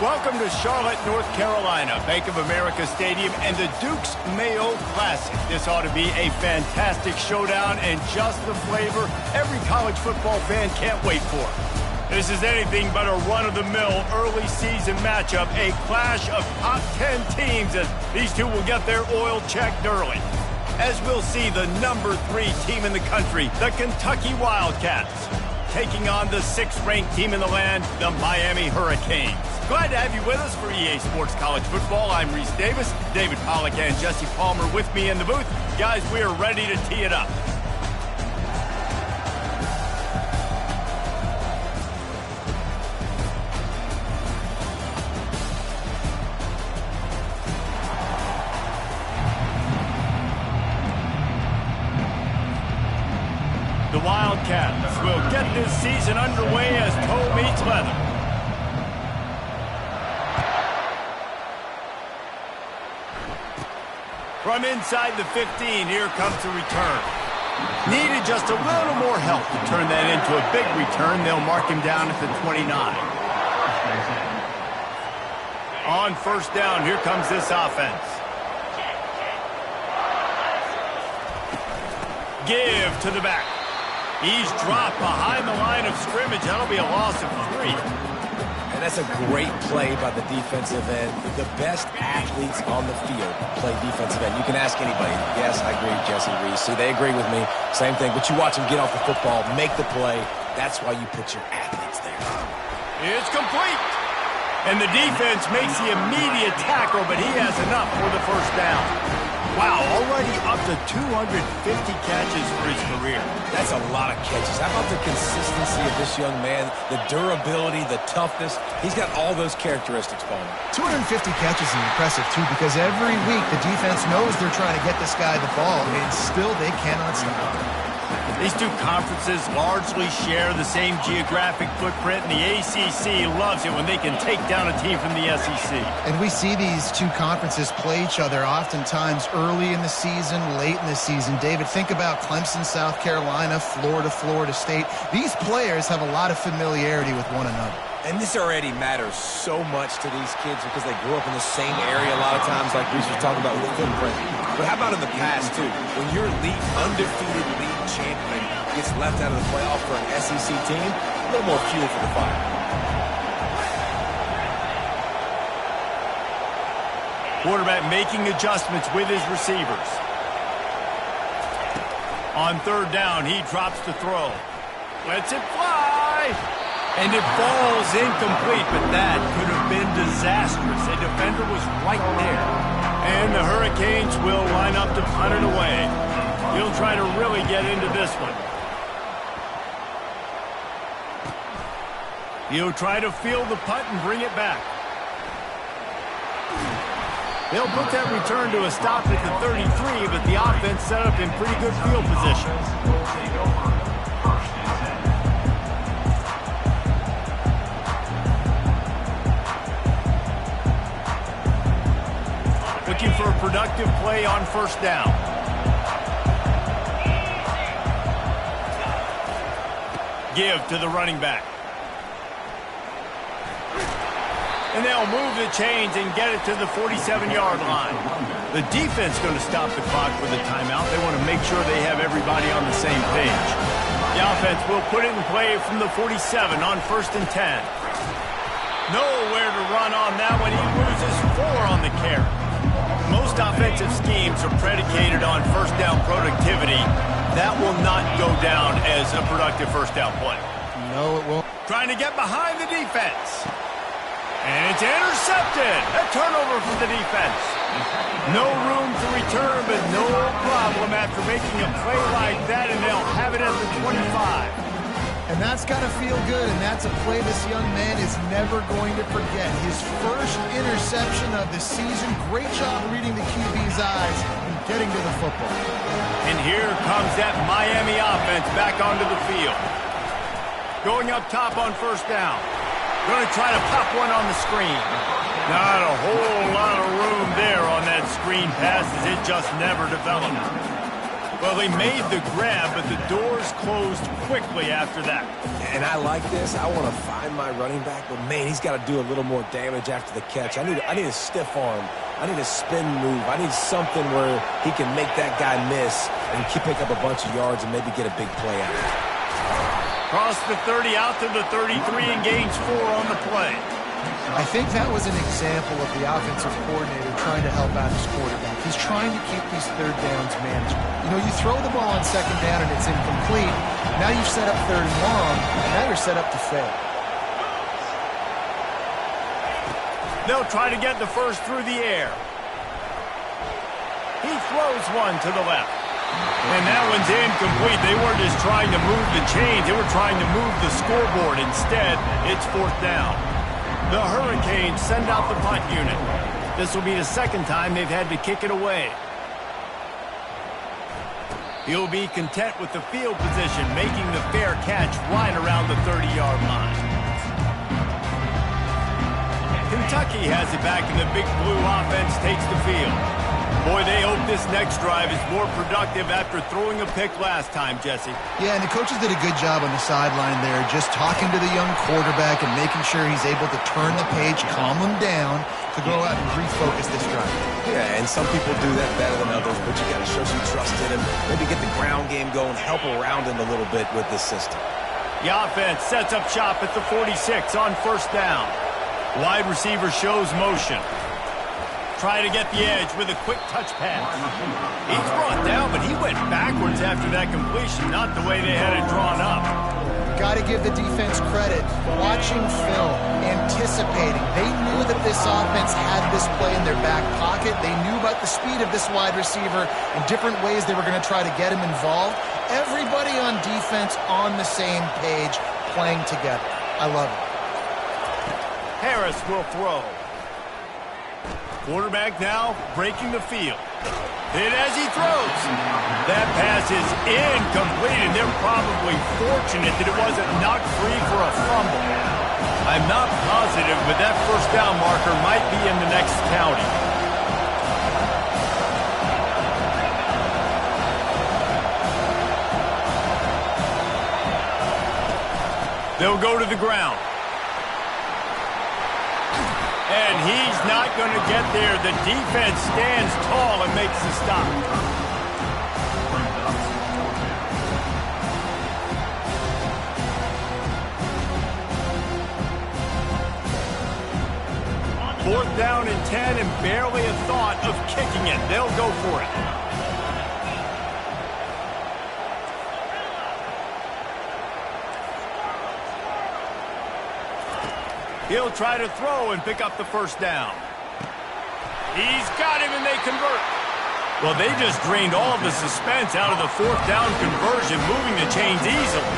Welcome to Charlotte, North Carolina, Bank of America Stadium, and the Duke's Mayo Classic. This ought to be a fantastic showdown and just the flavor every college football fan can't wait for. This is anything but a run-of-the-mill early season matchup, a clash of top 10 teams as these two will get their oil checked early. As we'll see the number 3 team in the country, the Kentucky Wildcats, taking on the 6th-ranked team in the land, the Miami Hurricanes. Glad to have you with us for EA Sports College Football. I'm Reese Davis, David Pollack and Jesse Palmer with me in the booth. Guys, we are ready to tee it up. The Wildcats will get this season underway as toe meets leather. From inside the 15, here comes the return. Needed just a little more help to turn that into a big return. They'll mark him down at the 29. On first down, here comes this offense. Give to the back. He's dropped behind the line of scrimmage. That'll be a loss of 3. And that's a great play by the defensive end. The best athletes on the field play defensive end. You can ask anybody. Yes, I agree, Jesse Reese. See, they agree with me. Same thing. But you watch them get off the football, make the play. That's why you put your athletes there. It's complete. And the defense makes the immediate tackle, but he has enough for the first down. Wow, already up to 250 catches for his career. That's a lot of catches. How about the consistency of this young man, the durability, the toughness? He's got all those characteristics, Palmer. 250 catches is impressive, too, because every week the defense knows they're trying to get this guy the ball, and still they cannot stop him. These two conferences largely share the same geographic footprint, and the ACC loves it when they can take down a team from the SEC. And we see these two conferences play each other oftentimes early in the season, late in the season. David, think about Clemson, South Carolina, Florida, Florida State. These players have a lot of familiarity with one another. And this already matters so much to these kids because they grew up in the same area a lot of times, like Reese was talking about with the footprint. But how about in the past, too? When your undefeated league champion gets left out of the playoff for an SEC team, a little more fuel for the fire. Quarterback making adjustments with his receivers. On third down, he drops to throw. Lets it fly. And it falls incomplete, but that could have been disastrous. A defender was right there. And the Hurricanes will line up to punt it away. He'll try to really get into this one. He'll try to field the punt and bring it back. They'll put that return to a stop at the 33, but the offense set up in pretty good field position. Looking for a productive play on first down. Give to the running back. And they'll move the chains and get it to the 47-yard line. The defense going to stop the clock with a timeout. They want to make sure they have everybody on the same page. The offense will put it in play from the 47 on first and 10. Nowhere to run on that one. He loses 4 on the carry. Most offensive schemes are predicated on first down productivity. That will not go down as a productive first down play. No, it won't. Trying to get behind the defense. And it's intercepted. A turnover for the defense. No room to return, but no problem after making a play like that, and they'll have it at the 25. And that's got to feel good, and that's a play this young man is never going to forget. His first interception of the season. Great job reading the QB's eyes and getting to the football. And here comes that Miami offense back onto the field. Going up top on first down. Going to try to pop one on the screen. Not a whole lot of room there on that screen pass as it just never developed. Well, he made the grab, but the doors closed quickly after that. And I like this. I want to find my running back, but, man, he's got to do a little more damage after the catch. I need a stiff arm. I need a spin move. I need something where he can make that guy miss and pick up a bunch of yards and maybe get a big play out of it. Cross the 30 out to the 33 and gains 4 on the play. I think that was an example of the offensive coordinator trying to help out his quarterback. He's trying to keep these third downs manageable. You know, you throw the ball on second down and it's incomplete. Now you've set up third and long, and now you're set up to fail. They'll try to get the first through the air. He throws one to the left. And that one's incomplete. They weren't just trying to move the chains. They were trying to move the scoreboard. Instead, it's 4th down. The Hurricanes send out the punt unit. This will be the second time they've had to kick it away. He'll be content with the field position, making the fair catch right around the 30-yard line. Kentucky has it back, and the Big Blue offense takes the field. Boy, they hope this next drive is more productive after throwing a pick last time, Jesse. Yeah, and the coaches did a good job on the sideline there, just talking to the young quarterback and making sure he's able to turn the page, calm him down, to go out and refocus this drive. Yeah, and some people do that better than others, but you got to show some trust in him. Maybe get the ground game going, help around him a little bit with this system. The offense sets up shop at the 46 on 1st down. Wide receiver shows motion. Try to get the edge with a quick touch pass. He's brought down, but he went backwards after that completion, not the way they had it drawn up. Got to give the defense credit. Watching film, anticipating. They knew that this offense had this play in their back pocket. They knew about the speed of this wide receiver and different ways they were going to try to get him involved. Everybody on defense on the same page, playing together. I love it. Harris will throw. Quarterback now breaking the field. Hit as he throws. That pass is incomplete, and they're probably fortunate that it wasn't knocked free for a fumble. I'm not positive, but that 1st down marker might be in the next county. They'll go to the ground. And he's not going to get there. The defense stands tall and makes the stop. Fourth down and 10 and barely a thought of kicking it. They'll go for it. He'll try to throw and pick up the 1st down. He's got him, and they convert. Well, they just drained all of the suspense out of the 4th down conversion, moving the chains easily.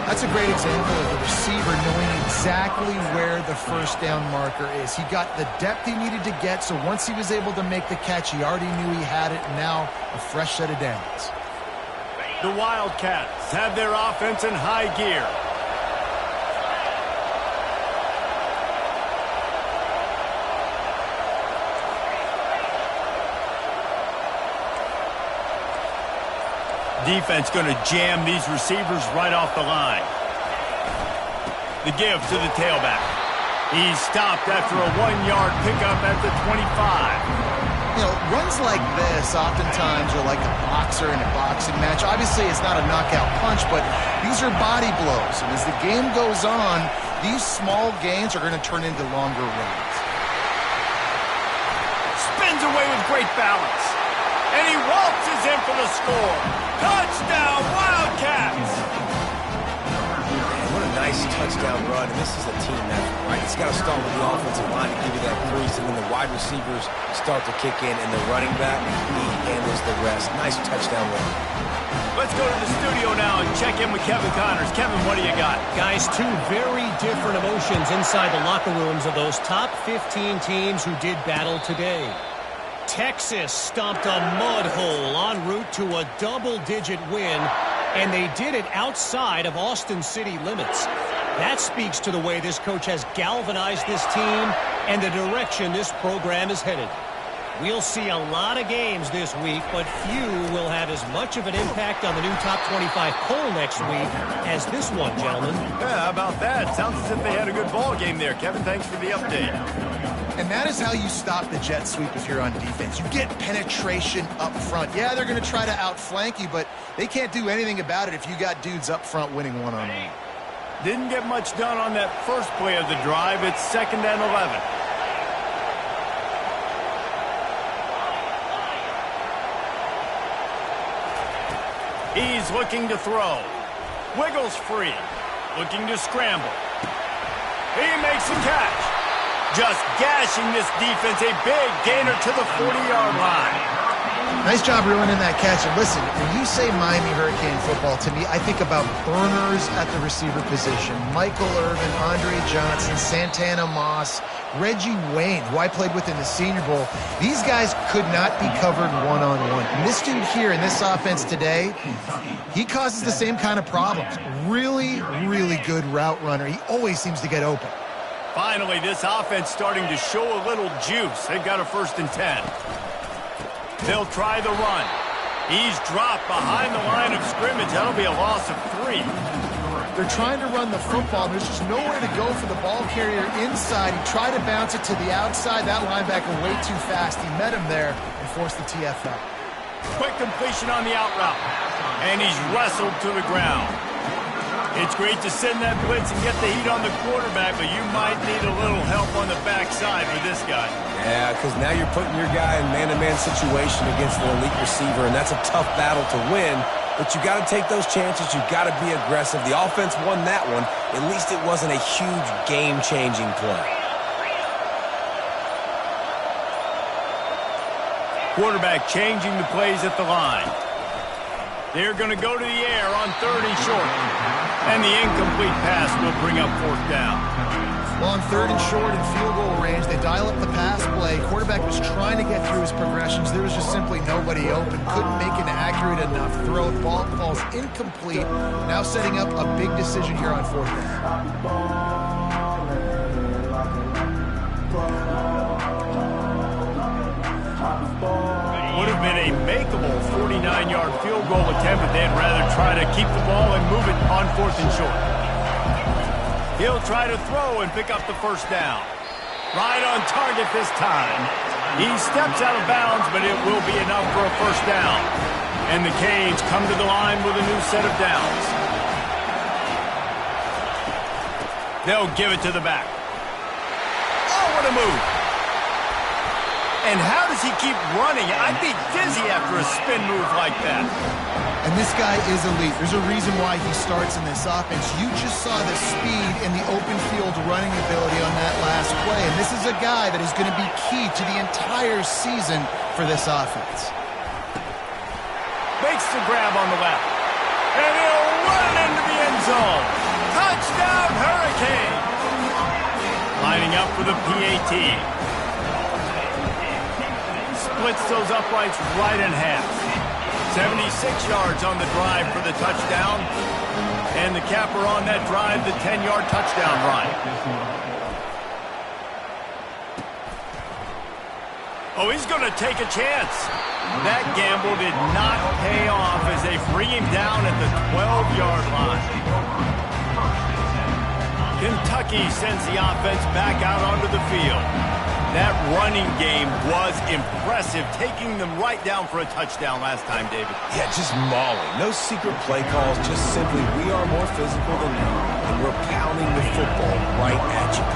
That's a great example of the receiver knowing exactly where the 1st down marker is. He got the depth he needed to get, so once he was able to make the catch, he already knew he had it, and now a fresh set of downs. The Wildcats have their offense in high gear. Defense going to jam these receivers right off the line. The give to the tailback. He's stopped after a 1-yard pickup at the 25. You know, runs like this oftentimes are like a boxer in a boxing match. Obviously, it's not a knockout punch, but these are body blows. And as the game goes on, these small gains are going to turn into longer runs. Spins away with great balance. And he waltzes in for the score. Touchdown, Wildcats! Man, what a nice touchdown run. And this is a team effort, right? It's got to start with the offensive line to give you that crease, and then the wide receivers start to kick in, and the running back, he handles the rest. Nice touchdown run. Let's go to the studio now and check in with Kevin Connors. Kevin, what do you got? Guys, 2 very different emotions inside the locker rooms of those top 15 teams who did battle today. Texas stomped a mud hole en route to a double-digit win, and they did it outside of Austin city limits. That speaks to the way this coach has galvanized this team and the direction this program is headed. We'll see a lot of games this week, but few will have as much of an impact on the new top 25 poll next week as this one, gentlemen. Yeah, how about that? Sounds as if they had a good ball game there. Kevin, thanks for the update. And that is how you stop the jet sweep if you're on defense. You get penetration up front. Yeah, they're going to try to outflank you, but they can't do anything about it if you got dudes up front winning one-on-one. Didn't get much done on that first play of the drive. It's 2nd and 11. He's looking to throw. Wiggles free. Looking to scramble. He makes the catch. Just gashing this defense. A big gainer to the 40-yard line. Nice job ruining that catch. And listen, when you say Miami Hurricane football, to me, I think about burners at the receiver position. Michael Irvin, Andre Johnson, Santana Moss, Reggie Wayne, who I played with in the Senior Bowl. These guys could not be covered one-on-one. And this dude here in this offense today, he causes the same kind of problems. Really, really good route runner. He always seems to get open. Finally, this offense starting to show a little juice. They've got a 1st and 10. They'll try the run. He's dropped behind the line of scrimmage. That'll be a loss of 3. They're trying to run the football. There's just nowhere to go for the ball carrier inside. He tried to bounce it to the outside. That linebacker way too fast. He met him there and forced the TFL. Quick completion on the out route. And he's wrestled to the ground. It's great to send that blitz and get the heat on the quarterback, but you might need a little help on the backside with this guy. Yeah, because now you're putting your guy in man-to-man situation against an elite receiver, and that's a tough battle to win. But you got to take those chances. You got to be aggressive. The offense won that one. At least it wasn't a huge game-changing play. Quarterback changing the plays at the line. They're going to go to the air on 3rd and short. And the incomplete pass will bring up 4th down. Well, on 3rd and short and field goal range, they dial up the pass play. Quarterback was trying to get through his progressions. There was just simply nobody open. Couldn't make an accurate enough throw. The ball falls incomplete. Now setting up a big decision here on 4th down. Would have been a makeable 49-yard field goal attempt, but they'd rather try to keep the ball and move it on 4th and short. He'll try to throw and pick up the 1st down. Right on target this time. He steps out of bounds, but it will be enough for a 1st down. And the Canes come to the line with a new set of downs. They'll give it to the back. Oh, what a move. And how does he keep running? I'd be dizzy after a spin move like that. And this guy is elite. There's a reason why he starts in this offense. You just saw the speed and the open field running ability on that last play. And this is a guy that is going to be key to the entire season for this offense. Makes the grab on the left. And he'll run into the end zone. Touchdown, Hurricane. Lining up for the PAT. Splits those uprights right in half. 76 yards on the drive for the touchdown. And the capper on that drive, the 10-yard touchdown run. Oh, he's going to take a chance. That gamble did not pay off as they bring him down at the 12-yard line. Kentucky sends the offense back out onto the field. That running game was impressive, taking them right down for a touchdown last time, David. Yeah, just mauling. No secret play calls, just simply we are more physical than you, and we're pounding the football right at you.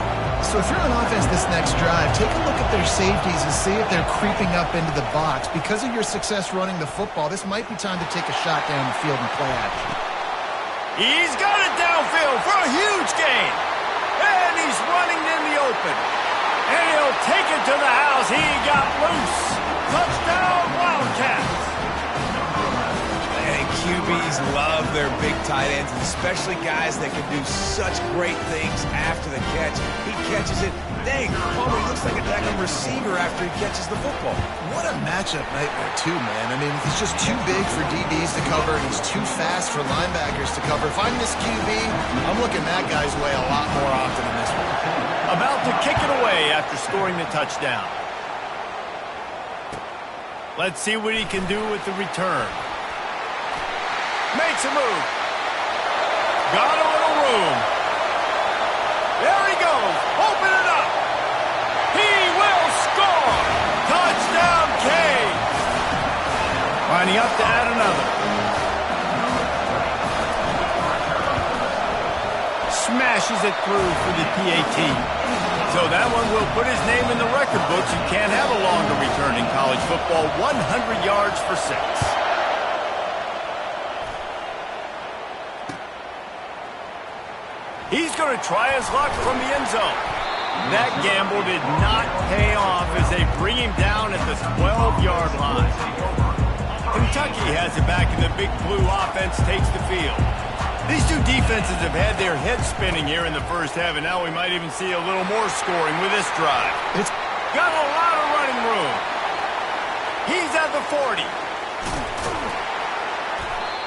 So if you're on offense this next drive, take a look at their safeties and see if they're creeping up into the box. Because of your success running the football, this might be time to take a shot down the field and play action. He's got it downfield for a huge gain. And he's running in the open. And he'll take it to the house. He got loose. Touchdown, Wildcats. And QBs love their big tight ends, especially guys that can do such great things after the catch. He catches it. Dang, Palmer looks like a dang receiver after he catches the football. What a matchup nightmare, too, man. I mean, he's just too big for DBs to cover, and he's too fast for linebackers to cover. If I'm this QB, I'm looking that guy's way a lot more often in this one. About to kick it away after scoring the touchdown. Let's see what he can do with the return. Makes a move. Got a little room. There he goes. Open it up. He will score. Touchdown, Cade. Lining up to add another. Smashes it through for the PAT. So that one will put his name in the record books. You can't have a longer return in college football. 100 yards for 6. He's going to try his luck from the end zone. That gamble did not pay off as they bring him down at the 12-yard line. Kentucky has it back, and the Big Blue offense takes the field. These two defenses have had their heads spinning here in the first half, and now we might even see a little more scoring with this drive. It's got a lot of running room. He's at the 40.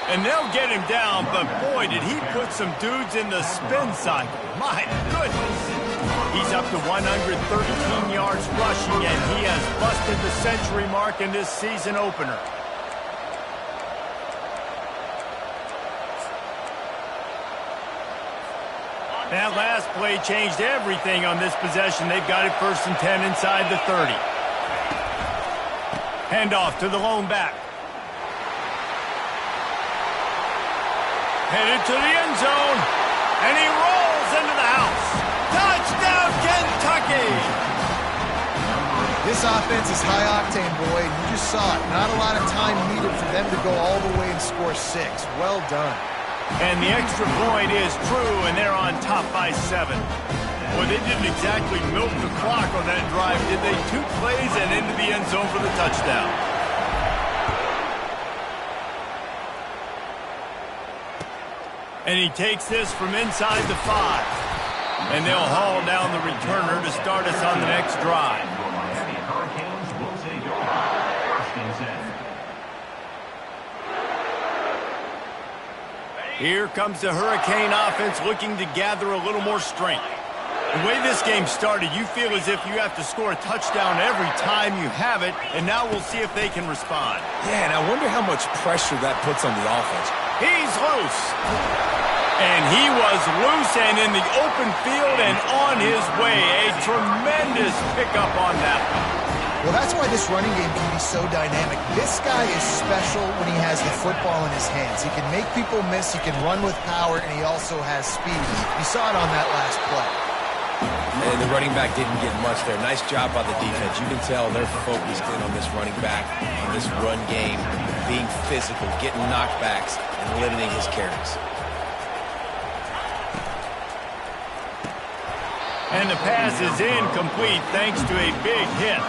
And they'll get him down, but boy, did he put some dudes in the spin cycle. My goodness. He's up to 113 yards rushing, and he has busted the century mark in this season opener. That last play changed everything on this possession. They've got it 1st and 10 inside the 30. Handoff to the lone back. Headed to the end zone, and he rolls into the house. Touchdown, Kentucky! This offense is high octane, boy. You just saw it. Not a lot of time needed for them to go all the way and score 6. Well done. And the extra point is true, and they're on top by 7. Well, they didn't exactly milk the clock on that drive, did they? 2 plays and into the end zone for the touchdown. And he takes this from inside the 5. And they'll haul down the returner to start us on the next drive. Here comes the Hurricane offense looking to gather a little more strength. The way this game started, you feel as if you have to score a touchdown every time you have it, and now we'll see if they can respond. Yeah, and I wonder how much pressure that puts on the offense. He's loose. And he was loose and in the open field and on his way. A tremendous pickup on that one. Well, that's why this running game can be so dynamic. This guy is special when he has the football in his hands. He can make people miss, he can run with power, and he also has speed. You saw it on that last play. And the running back didn't get much there. Nice job by the defense. You can tell they're focused in on this running back, on this run game, being physical, getting knockbacks, and limiting his carries. And the pass is incomplete thanks to a big hit.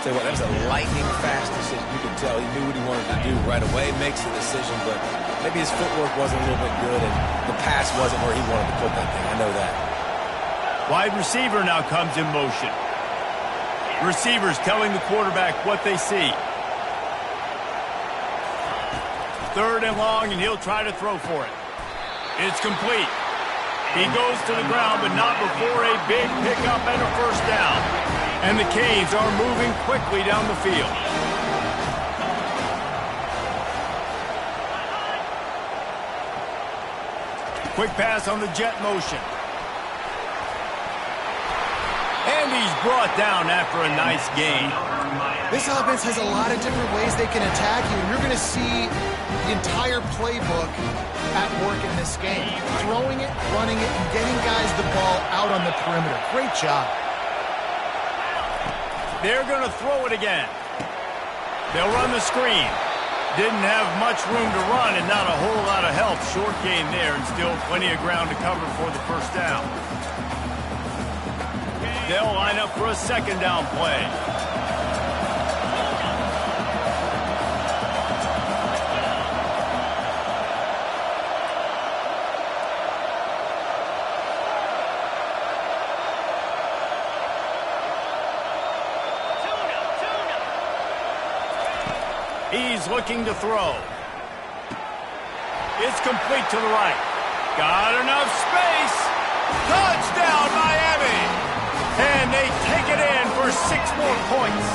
Tell you what, that was a lightning-fast decision. You can tell he knew what he wanted to do right away, makes the decision, but maybe his footwork wasn't a little bit good, and the pass wasn't where he wanted to put that thing. I know that. Wide receiver now comes in motion. Receivers telling the quarterback what they see. 3rd and long, and he'll try to throw for it. It's complete. He goes to the ground, but not before a big pickup and a 1st down. And the Canes are moving quickly down the field. Quick pass on the jet motion. And he's brought down after a nice gain. This offense has a lot of different ways they can attack you, and you're going to see the entire playbook at work in this game. Throwing it, running it, and getting guys the ball out on the perimeter. Great job. They're going to throw it again. They'll run the screen. Didn't have much room to run and not a whole lot of help. Short gain there and still plenty of ground to cover for the 1st down. They'll line up for a 2nd down play. He's looking to throw. It's complete to the right. Got enough space. Touchdown, Miami. And they take it in for 6 more points.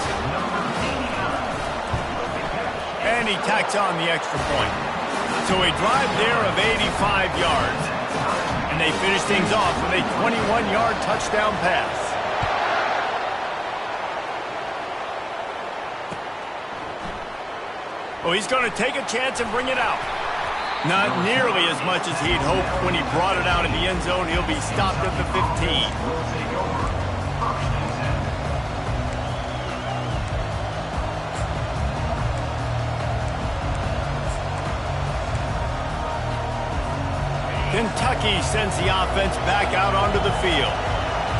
And he tacks on the extra point. So a drive there of 85 yards. And they finish things off with a 21-yard touchdown pass. Oh, he's going to take a chance and bring it out. Not nearly as much as he'd hoped when he brought it out in the end zone. He'll be stopped at the 15. Kentucky sends the offense back out onto the field.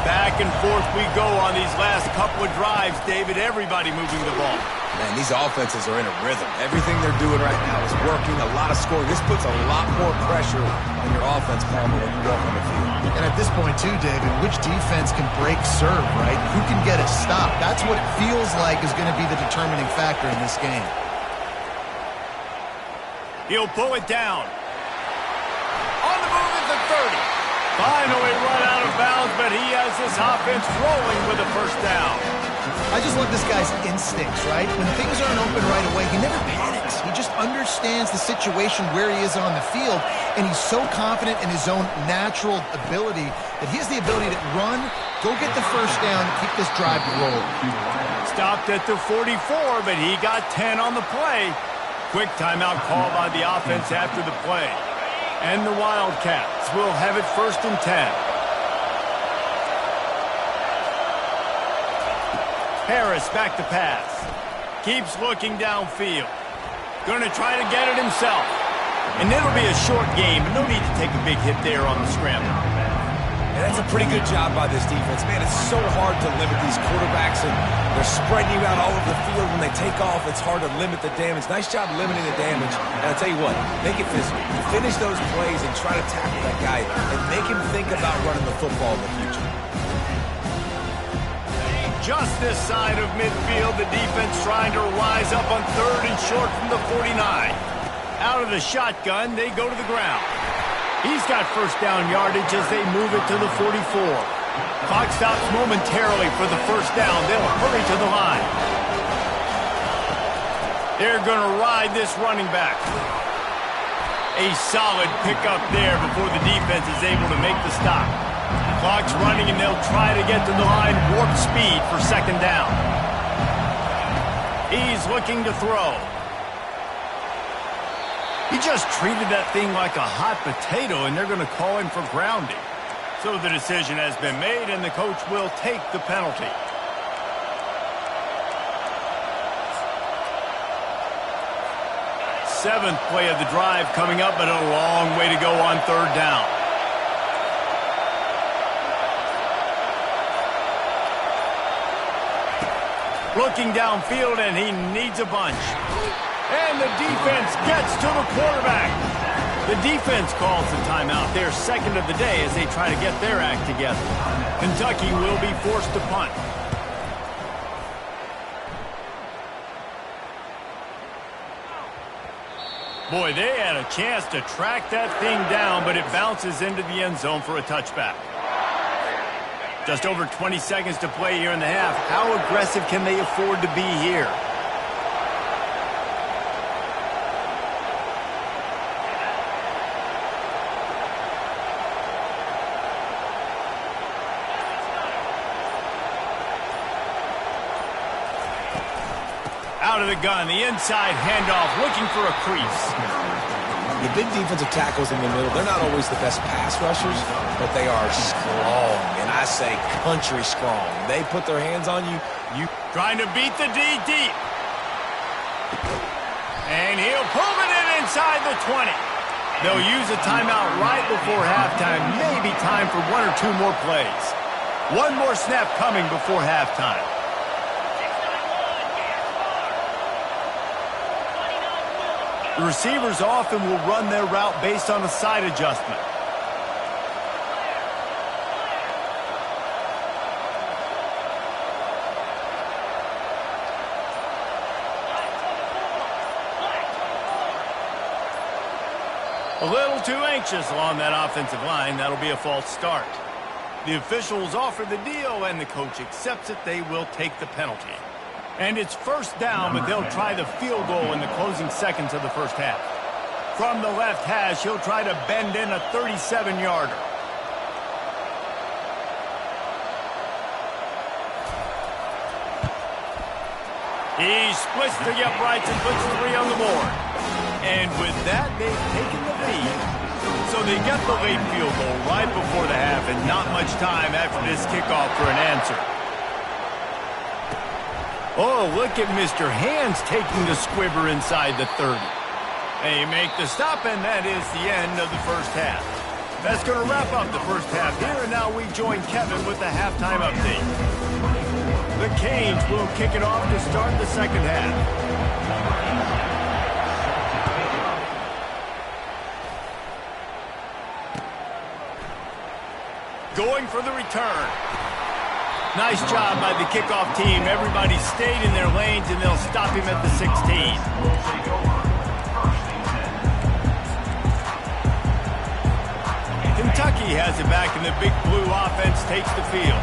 Back and forth we go on these last couple of drives, David. Everybody moving the ball. Man, these offenses are in a rhythm. Everything they're doing right now is working. A lot of scoring. This puts a lot more pressure on your offense, Palmer, when you walk on the field. And at this point, too, David, which defense can break serve, right? Who can get a stop? That's what it feels like is going to be the determining factor in this game. He'll pull it down. On the move at the 30. Finally run out of bounds, but he has this offense rolling with a first down. I just love this guy's instincts, right? When things aren't open right away, he never panics. He just understands the situation where he is on the field, and he's so confident in his own natural ability that he has the ability to run, go get the first down, and keep this drive rolling. Stopped at the 44, but he got 10 on the play. Quick timeout call by the offense after the play. And the Wildcats will have it 1st and 10. Harris back to pass. Keeps looking downfield. Going to try to get it himself. And it'll be a short game, but no need to take a big hit there on the scramble. And that's a pretty good job by this defense. Man, it's so hard to limit these quarterbacks, and they're spreading you out all over the field. When they take off, it's hard to limit the damage. Nice job limiting the damage. And I'll tell you what, make it physical. Finish those plays and try to tackle that guy and make him think about running the football in the future. Just this side of midfield, the defense trying to rise up on 3rd and short from the 49. Out of the shotgun, they go to the ground. He's got first down yardage as they move it to the 44. Clock stops momentarily for the first down. They'll hurry to the line. They're going to ride this running back. A solid pickup there before the defense is able to make the stop. Clock's running, and they'll try to get to the line warp speed for 2nd down. He's looking to throw. He just treated that thing like a hot potato, and they're going to call him for grounding. So the decision has been made, and the coach will take the penalty. Seventh play of the drive coming up, but a long way to go on 3rd down. Looking downfield, and he needs a bunch. And the defense gets to the quarterback. The defense calls the timeout, their 2nd of the day, as they try to get their act together. Kentucky will be forced to punt. Boy, they had a chance to track that thing down, but it bounces into the end zone for a touchback. Just over 20 seconds to play here in the half. How aggressive can they afford to be here? Out of the gun, the inside handoff, looking for a crease. The big defensive tackles in the middle, they're not always the best pass rushers, but they are strong, and I say country strong. They put their hands on you, you trying to beat the D deep. And he'll pull it in inside the 20. They'll use a timeout right before halftime, maybe time for 1 or 2 more plays. One more snap coming before halftime. The receivers often will run their route based on a side adjustment. A little too anxious along that offensive line. That'll be a false start. The officials offer the deal, and the coach accepts it. They will take the penalty. And it's first down, but they'll try the field goal in the closing seconds of the first half. From the left hash, he'll try to bend in a 37-yarder. He splits the uprights and puts 3 on the board. And with that, they've taken the lead. So they get the late field goal right before the half and not much time after this kickoff for an answer. Oh, look at Mr. Hands taking the squibber inside the 30. They make the stop, and that is the end of the first half. That's going to wrap up the first half here, and now we join Kevin with the halftime update. The Canes will kick it off to start the second half. Going for the return. Nice job by the kickoff team. Everybody stayed in their lanes, and they'll stop him at the 16. Kentucky has it back, and the Big Blue offense takes the field.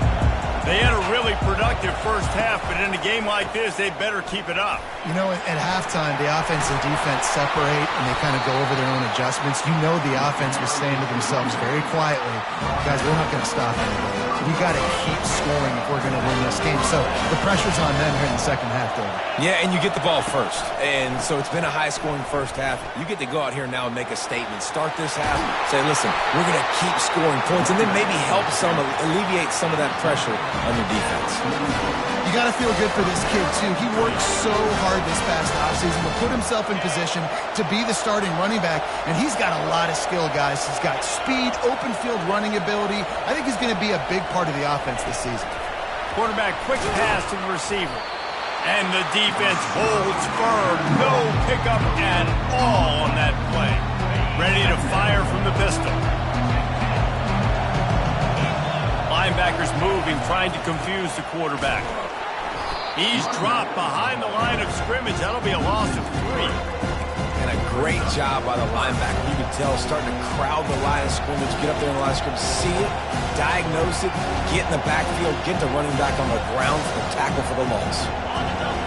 They had a really productive first half, but in a game like this, they better keep it up. You know, at halftime, the offense and defense separate, and they kind of go over their own adjustments. You know the offense was saying to themselves very quietly, guys, we're not going to stop anybody. We got to keep scoring if we're going to win this game. So the pressure's on them here in the second half, David. Yeah, and you get the ball first. And so it's been a high-scoring first half. You get to go out here now and make a statement. Start this half, say, listen, we're going to keep scoring points, and then maybe help alleviate some of that pressure on your defense. You got to feel good for this kid, too. He worked so hard this past offseason to put himself in position to be the starting running back, and he's got a lot of skill, guys. He's got speed, open field running ability. I think he's going to be a big part of the offense this season. Quarterback, quick pass to the receiver. And the defense holds firm. No pickup at all on that play. Ready to fire from the pistol. Linebackers moving, trying to confuse the quarterback. He's dropped behind the line of scrimmage. That'll be a loss of 3. And a great job by the linebacker. You can tell, starting to crowd the line of scrimmage, get up there in the line of scrimmage, see it, diagnose it, get in the backfield, get the running back on the ground for the tackle for the loss.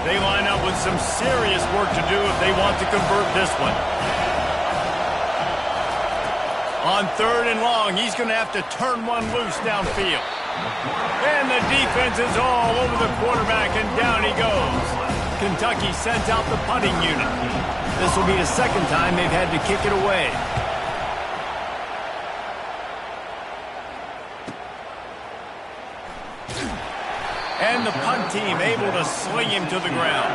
They line up with some serious work to do if they want to convert this one. On 3rd and long, he's going to have to turn one loose downfield. And the defense is all over the quarterback, and down he goes. Kentucky sends out the punting unit. This will be the second time they've had to kick it away. And the punt team able to sling him to the ground.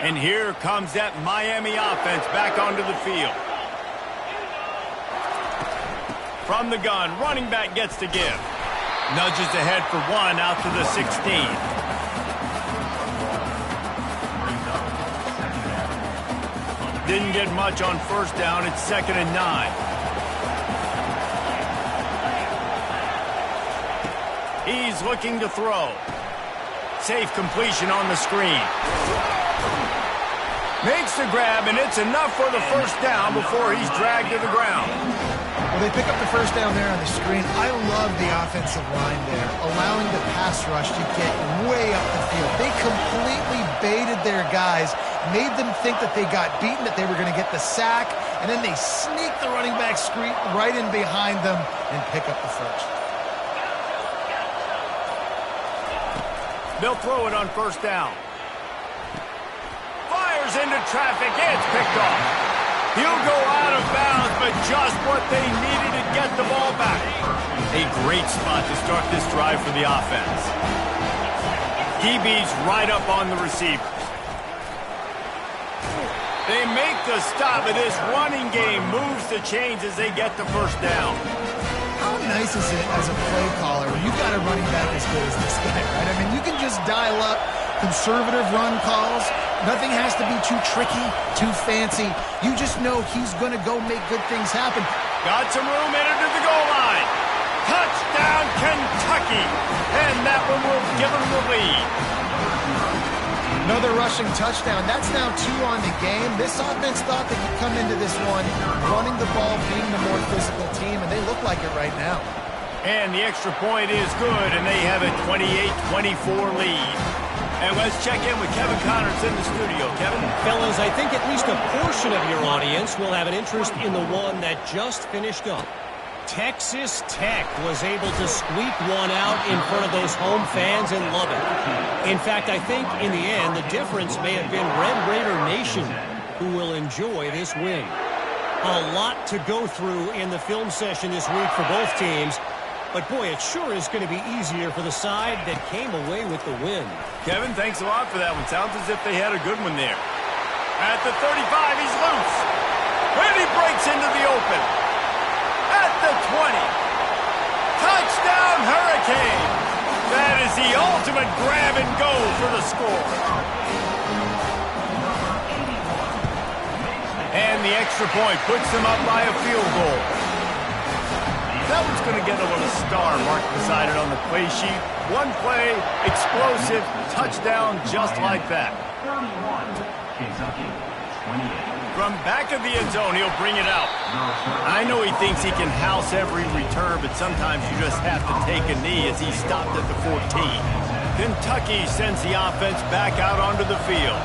And here comes that Miami offense back onto the field. From the gun, running back gets to give. Nudges ahead for 1 out to the 16. Didn't get much on first down. It's 2nd and 9. He's looking to throw. Safe completion on the screen. Makes the grab, and it's enough for the first down before he's dragged to the ground. Well, they pick up the first down there on the screen. I love the offensive line there, allowing the pass rush to get way up the field. They completely baited their guys, made them think that they got beaten, that they were going to get the sack, and then they sneak the running back screen right in behind them and pick up the first. They'll throw it on first down. Fires into traffic. It's picked off. He'll go out of bounds, but just what they needed to get the ball back. A great spot to start this drive for the offense. DB's right up on the receivers. They make the stop, and this running game moves the chains as they get the first down. How nice is it as a play caller when you've got a running back as good as this guy, right? I mean, you can just dial up conservative run calls. Nothing has to be too tricky, too fancy. You just know he's going to go make good things happen. Got some room entered to the goal line. Touchdown, Kentucky. And that one will give them the lead. Another rushing touchdown. That's now 2 on the game. This offense thought they could come into this one running the ball, being the more physical team, and they look like it right now. And the extra point is good, and they have a 28-24 lead. And let's check in with Kevin Connors in the studio. Kevin? Fellas, I think at least a portion of your audience will have an interest in the one that just finished up. Texas Tech was able to squeak one out in front of those home fans in Lubbock. In fact, I think in the end, the difference may have been Red Raider Nation who will enjoy this win. A lot to go through in the film session this week for both teams. But, boy, it sure is going to be easier for the side that came away with the win. Kevin, thanks a lot for that one. Sounds as if they had a good one there. At the 35, he's loose. And he breaks into the open. At the 20. Touchdown, Hurricane. That is the ultimate grab and go for the score. And the extra point puts them up by a field goal. That one's going to get a little star marked beside it on the play sheet. One play, explosive, touchdown just like that. 31, Kentucky, 28. From back of the end zone, he'll bring it out. I know he thinks he can house every return, but sometimes you just have to take a knee as he stopped at the 14. Kentucky sends the offense back out onto the field.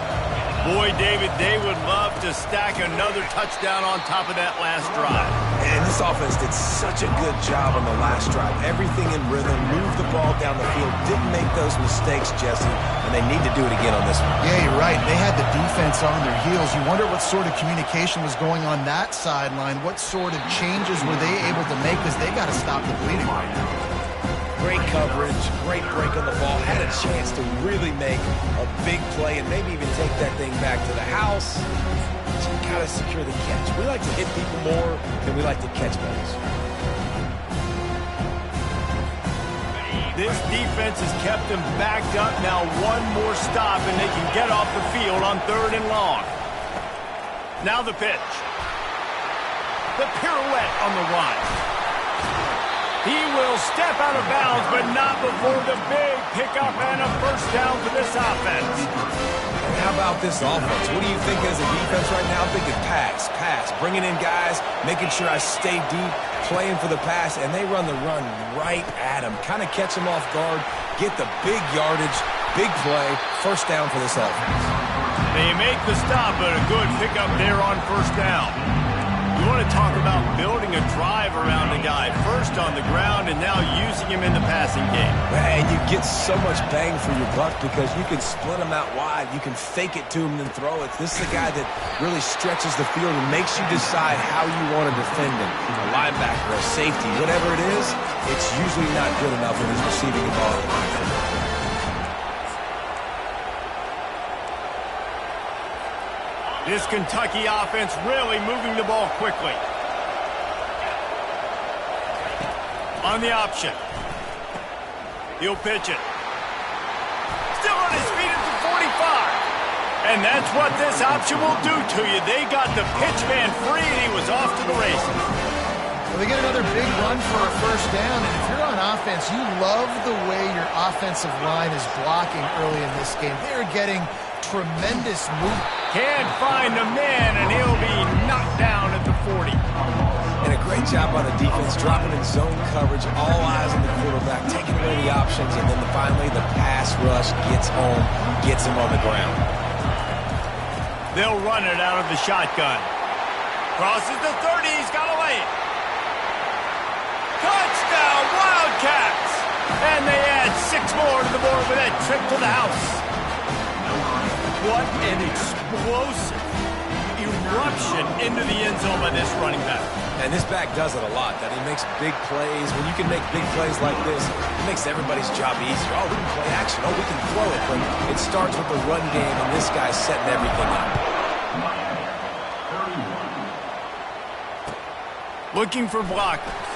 Boy, David, they would love to stack another touchdown on top of that last drive. And this offense did such a good job on the last drive. Everything in rhythm, moved the ball down the field, didn't make those mistakes, Jesse, and they need to do it again on this one. Yeah, you're right. They had the defense on their heels. You wonder what sort of communication was going on that sideline. What sort of changes were they able to make, because they got to stop the bleeding right now. Great coverage, great break on the ball, had a chance to really make a big play and maybe even take that thing back to the house. Just gotta secure the catch. We like to hit people more than we like to catch balls. This defense has kept them backed up. Now one more stop and they can get off the field on 3rd and long. Now the pitch. The pirouette on the run. He will step out of bounds, but not before the big pickup and a first down for this offense. And how about this offense? What do you think as a defense right now? I'm thinking pass, bringing in guys, making sure I stay deep, playing for the pass, and they run the run right at him. Kind of catch him off guard, get the big yardage, big play, first down for this offense. They make the stop, but a good pickup there on first down. You want to talk about building a drive around a guy. First on the ground and now using him in the passing game. And you get so much bang for your buck because you can split him out wide. You can fake it to him and then throw it. This is a guy that really stretches the field and makes you decide how you want to defend him. A linebacker, a safety, whatever it is, it's usually not good enough when he's receiving the ball. This Kentucky offense really moving the ball quickly. On the option. He'll pitch it. Still on his feet at the 45. And that's what this option will do to you. They got the pitch man free and he was off to the races. Well, they get another big run for a first down, and if you're on offense, you love the way your offensive line is blocking early in this game. They're getting tremendous movement. Can't find the man, and he'll be knocked down at the 40. And a great job on the defense, dropping in zone coverage, all eyes on the quarterback, taking away the options, and then finally the pass rush gets home, gets him on the ground. They'll run it out of the shotgun. Crosses the 30, he's got to lay it. Touchdown, Wildcats! And they add 6 more to the board with that trip to the house. What an explosive eruption into the end zone by this running back. And this back does it a lot, that he makes big plays. When you can make big plays like this, it makes everybody's job easier. Oh, we can play action. Oh, we can throw it. But it starts with the run game, and this guy's setting everything up. Looking for blockers.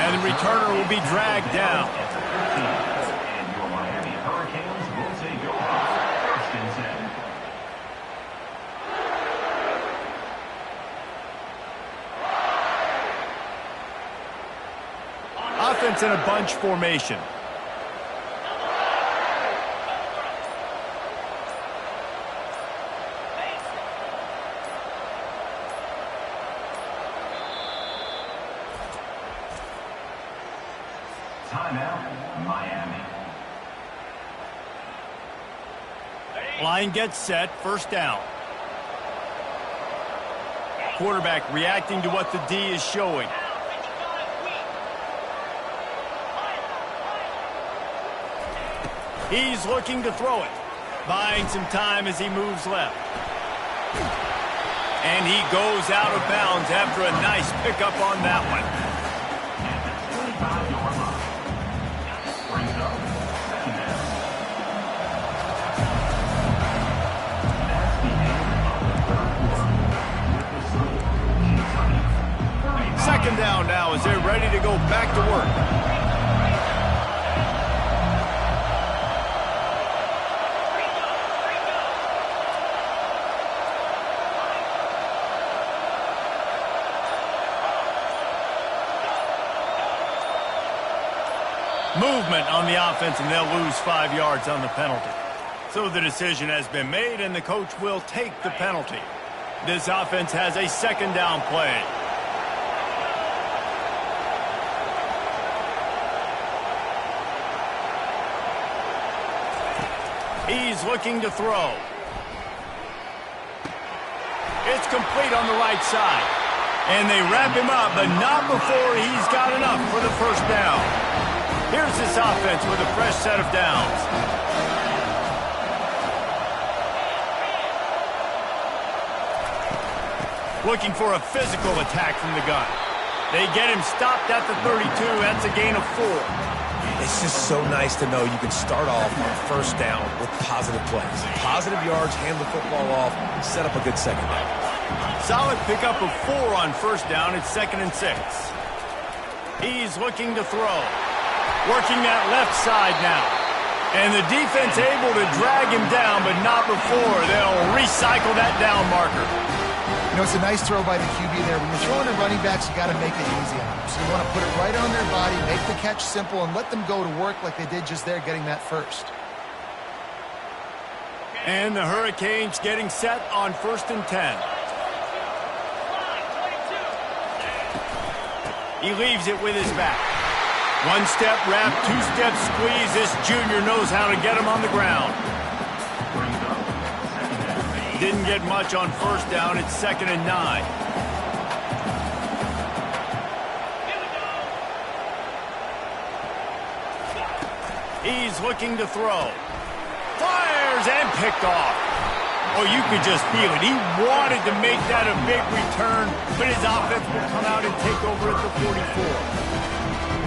And the returner will be dragged down. Offense in a bunch formation. Timeout, Miami. Line gets set, first down. Quarterback reacting to what the D is showing. He's looking to throw it. Buying some time as he moves left. And he goes out of bounds after a nice pickup on that one. Second down now as they're ready to go back to work. Movement on the offense, and they'll lose 5 yards on the penalty. So the decision has been made, and the coach will take the penalty. This offense has a second down play. He's looking to throw. It's complete on the right side. And they wrap him up, but not before he's got enough for the first down. Here's this offense with a fresh set of downs. Looking for a physical attack from the gun. They get him stopped at the 32. That's a gain of 4. It's just so nice to know you can start off on first down with positive plays. Positive yards, hand the football off, set up a good second down. Solid pickup of 4 on first down. It's 2nd and 6. He's looking to throw. Working that left side now. And the defense able to drag him down, but not before they'll recycle that down marker. You know, it's a nice throw by the QB there. When you're throwing to running backs, you got to make it easy on them. So you want to put it right on their body, make the catch simple, and let them go to work like they did just there, getting that first. And the Hurricanes getting set on 1st and 10. He leaves it with his back. 1-step wrap, 2-step squeeze. This junior knows how to get him on the ground. Didn't get much on first down. It's 2nd and 9. He's looking to throw. Fires and picked off. Oh, you could just feel it. He wanted to make that a big return, but his offense will come out and take over at the 44.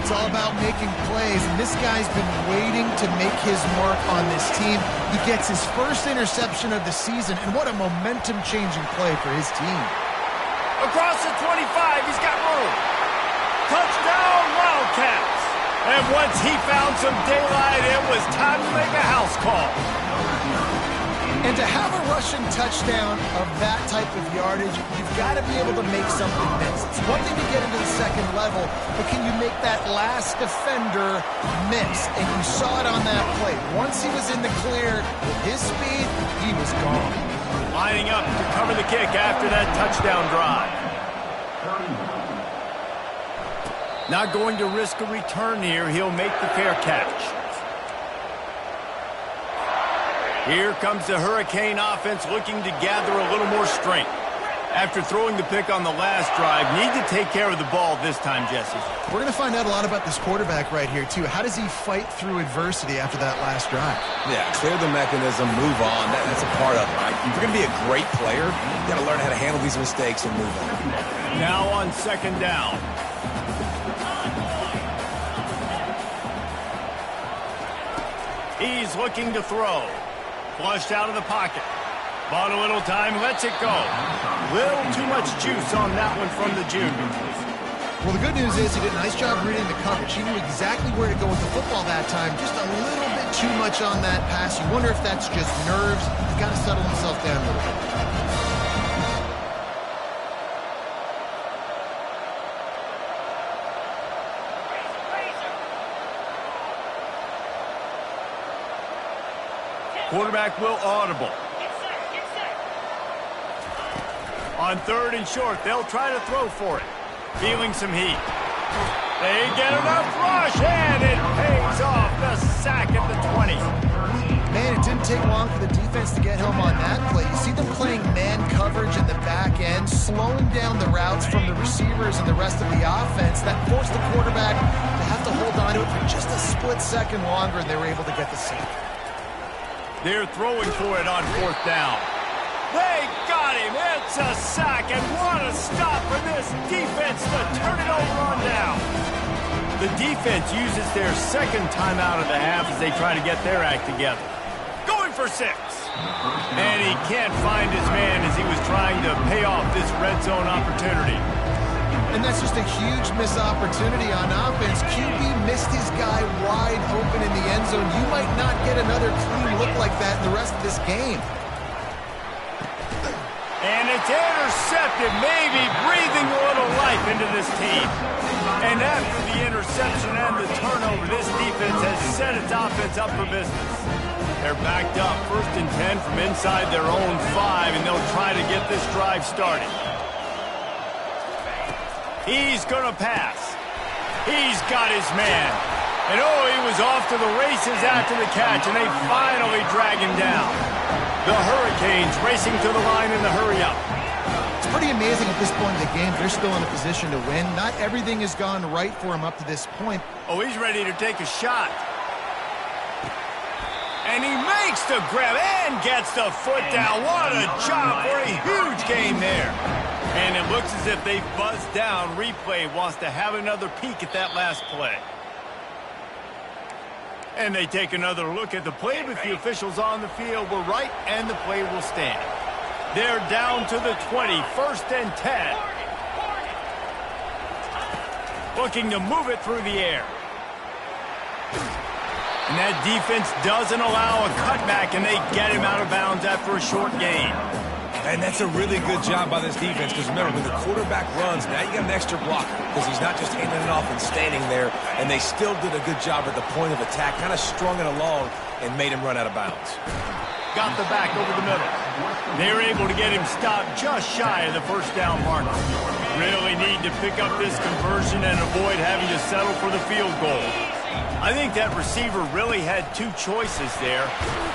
It's all about making plays, and this guy's been waiting to make his mark on this team. He gets his first interception of the season, and what a momentum-changing play for his team. Across the 25, he's got room. Touchdown, Wildcats. And once he found some daylight, it was time to make a house call. And to have a rushing touchdown of that type of yardage, you've got to be able to make something miss. It's one thing to get into the second level, but can you make that last defender miss? And you saw it on that play. Once he was in the clear with his speed, he was gone. Lining up to cover the kick after that touchdown drive. Not going to risk a return here. He'll make the fair catch. Here comes the Hurricane offense looking to gather a little more strength. After throwing the pick on the last drive, need to take care of the ball this time, Jesse. We're going to find out a lot about this quarterback right here, too. How does he fight through adversity after that last drive? Yeah, clear the mechanism, move on. That's a part of it, right? If you're going to be a great player, you got to learn how to handle these mistakes and move on. Now on 2nd down. He's looking to throw. Flushed out of the pocket. Bought a little time, lets it go. Little too much juice on that one from the junior. Well, the good news is he did a nice job reading the coverage. He knew exactly where to go with the football that time. Just a little bit too much on that pass. You wonder if that's just nerves. He's got to settle himself down a little bit. Quarterback will audible. On 3rd and short, they'll try to throw for it. Feeling some heat. They get enough rush, and it pays off. The sack at the 20. Man, it didn't take long for the defense to get home on that play. You see them playing man coverage in the back end, slowing down the routes from the receivers and the rest of the offense. That forced the quarterback to have to hold on to it for just a split second longer, and they were able to get the sack. They're throwing for it on 4th down. They got him. It's a sack, and what a stop for this defense to turn it over on down. The defense uses their second timeout of the half as they try to get their act together. Going for 6. And he can't find his man as he was trying to pay off this red zone opportunity. And that's just a huge missed opportunity on offense. QB missed his guy wide open in the end zone. You might not get another clean look like that in the rest of this game. And it's intercepted, maybe breathing a little life into this team. And after the interception and the turnover, this defense has set its offense up for business. They're backed up, 1st and 10 from inside their own 5, and they'll try to get this drive started. He's going to pass. He's got his man. And oh, he was off to the races after the catch, and they finally drag him down. The Hurricanes racing to the line in the hurry-up. It's pretty amazing at this point in the game. They're still in a position to win. Not everything has gone right for him up to this point. Oh, he's ready to take a shot. And he makes the grab and gets the foot down. What a job for a huge gain there. And it looks as if they've buzzed down. Replay wants to have another peek at that last play. And they take another look at the play, but the officials on the field were right, and the play will stand. They're down to the 20, 1st and 10. Looking to move it through the air. And that defense doesn't allow a cutback, and they get him out of bounds after a short gain. And that's a really good job by this defense because, remember, when the quarterback runs, now you got an extra blocker because he's not just handing it off and standing there, and they still did a good job at the point of attack, kind of strung it along and made him run out of bounds. Got the back over the middle. They were able to get him stopped just shy of the 1st down marker. Really need to pick up this conversion and avoid having to settle for the field goal. I think that receiver really had 2 choices there.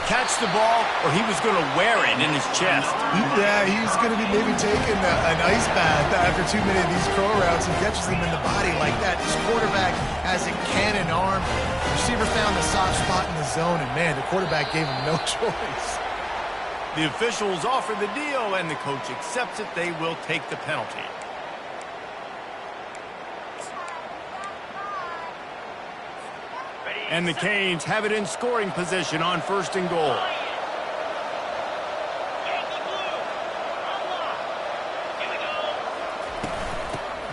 Catch the ball, or he was going to wear it in his chest. Yeah, he's going to be maybe taking an ice bath after too many of these throw routes and catches them in the body like that. This quarterback has a cannon arm. The receiver found the soft spot in the zone, and, man, the quarterback gave him no choice. The officials offer the deal, and the coach accepts it. They will take the penalty. And the Canes have it in scoring position on 1st and goal.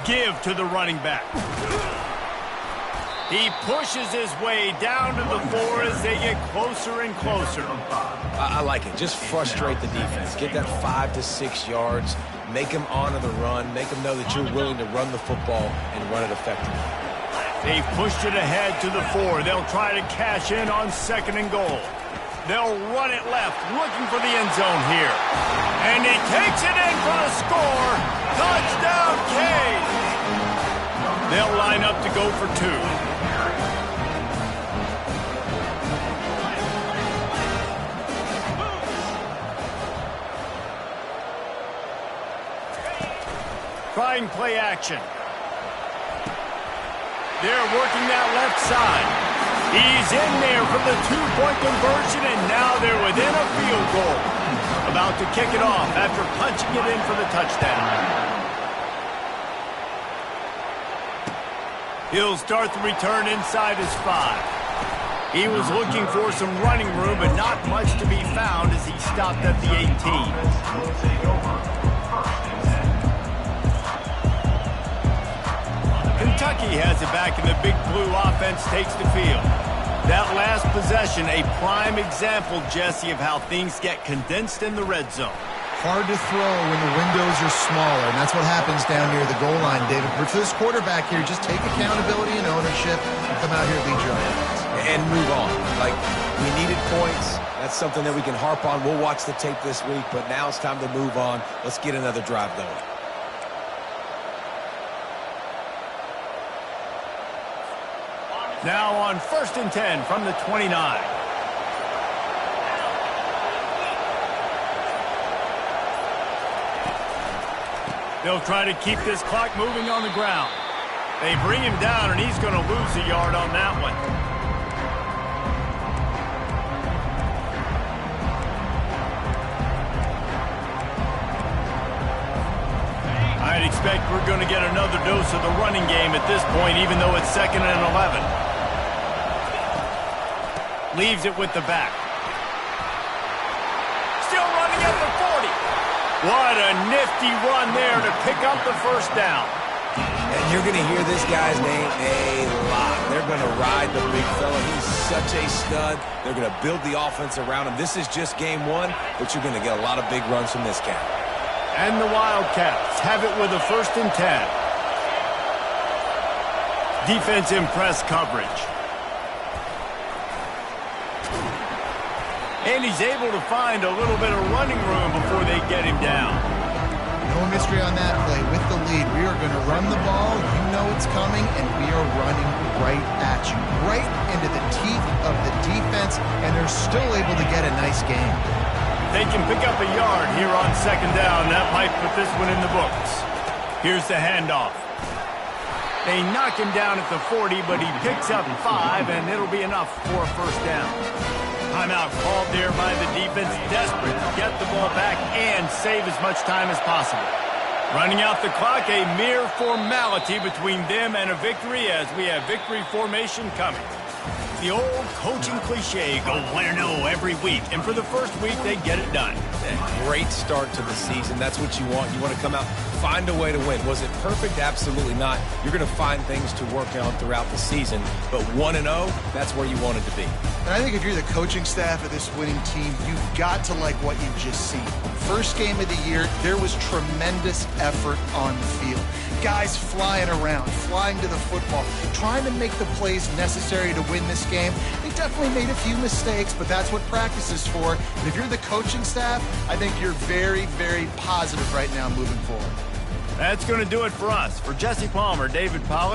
Give to the running back. He pushes his way down to the 4 as they get closer and closer. I like it. Just frustrate the defense. Get that 5 to 6 yards. Make them honor the run. Make them know that you're willing to run the football and run it effectively. They've pushed it ahead to the 4. They'll try to cash in on 2nd and goal. They'll run it left, looking for the end zone here. And he takes it in for the score. Touchdown, Canes! They'll line up to go for 2. Trying play action. They're working that left side. He's in there for the 2-point conversion, and now they're within a field goal. About to kick it off after punching it in for the touchdown. He'll start the return inside his 5. He was looking for some running room, but not much to be found as he stopped at the 18. Kentucky has it back, and the Big Blue offense takes the field. That last possession, a prime example, Jesse, of how things get condensed in the red zone. Hard to throw when the windows are smaller, and that's what happens down near the goal line, David. But for this quarterback here, just take accountability and ownership and come out here and lead your offense. And move on. Like, we needed points. That's something that we can harp on. We'll watch the tape this week, but now it's time to move on. Let's get another drive going. Now on 1st and 10 from the 29. They'll try to keep this clock moving on the ground. They bring him down, and he's going to lose a yard on that one. I'd expect we're going to get another dose of the running game at this point, even though it's 2nd and 11. Leaves it with the back. Still running at the 40. What a nifty run there to pick up the first down. And you're going to hear this guy's name a lot. They're going to ride the big fella. He's such a stud. They're going to build the offense around him. This is just game one, but you're going to get a lot of big runs from this cat. And the Wildcats have it with a 1st and 10. Defense in press coverage. And he's able to find a little bit of running room before they get him down. No mystery on that play. With the lead, we are going to run the ball. You know it's coming, and we are running right at you, right into the teeth of the defense, and they're still able to get a nice game. They can pick up a yard here on 2nd down. That might put this one in the books. Here's the handoff. They knock him down at the 40, but he picks up 5, and it'll be enough for a 1st down. Timeout called there by the defense, desperate to get the ball back and save as much time as possible. Running out the clock, a mere formality between them and a victory as we have victory formation coming. The old coaching cliche, go win or no every week. And for the first week, they get it done. A great start to the season. That's what you want. You want to come out, find a way to win. Was it perfect? Absolutely not. You're going to find things to work on throughout the season. But 1-0, that's where you want it to be. And I think if you're the coaching staff of this winning team, you've got to like what you've just seen. First game of the year, there was tremendous effort on the field. Guys flying around, flying to the football, trying to make the plays necessary to win this game. They definitely made a few mistakes, but that's what practice is for. And if you're the coaching staff, I think you're very, very positive right now moving forward. That's going to do it for us. For Jesse Palmer, David Pollack,